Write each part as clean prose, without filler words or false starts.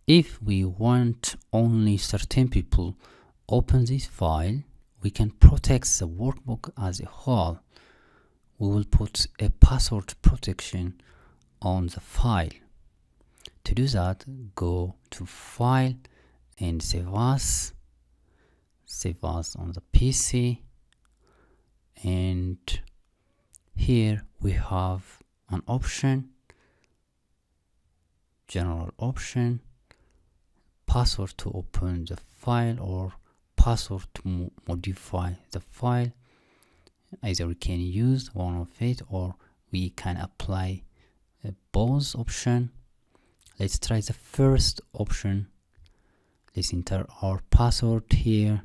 If we want only certain people open this file, we can protect the workbook as a whole. We will put a password protection on the file. To do that, go to File and Save As. Save As on the PC. And here we have an option, general option, password to open the file or password to modify the file. Either we can use one of it or we can apply both option. Let's try the first option. Let's enter our password here.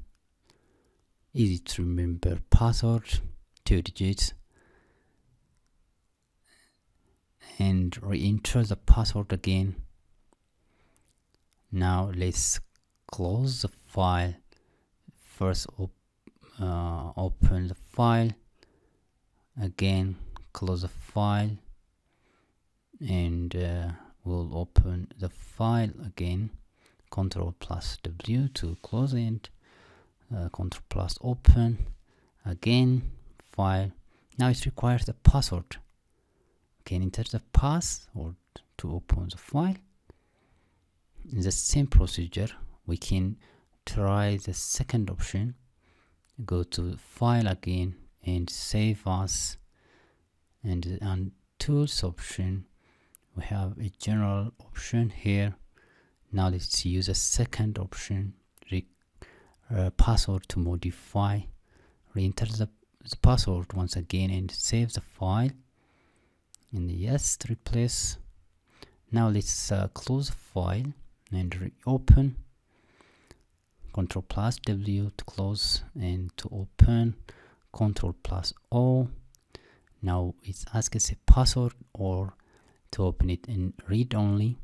Easy to remember password, 2 digits, and re-enter the password again. Now let's close the file. First open the file, again close the file, and we'll open the file again. Ctrl plus W to close it. Ctrl plus open, again file. Now it requires the password. You can enter the password to open the file. In the same procedure, we can try the second option. Go to File again and Save As, and on Tools option we have a general option here. Now let's use a second option, password to modify. Re-enter the password once again and save the file. And yes, replace. Now let's close the file and reopen. Ctrl plus W to close and to open. Ctrl plus O. Now it's asking us a password, or to open it in read only.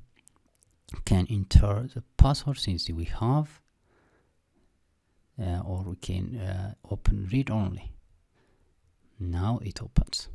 Can enter the password since we have, or we can open read only. Now it opens.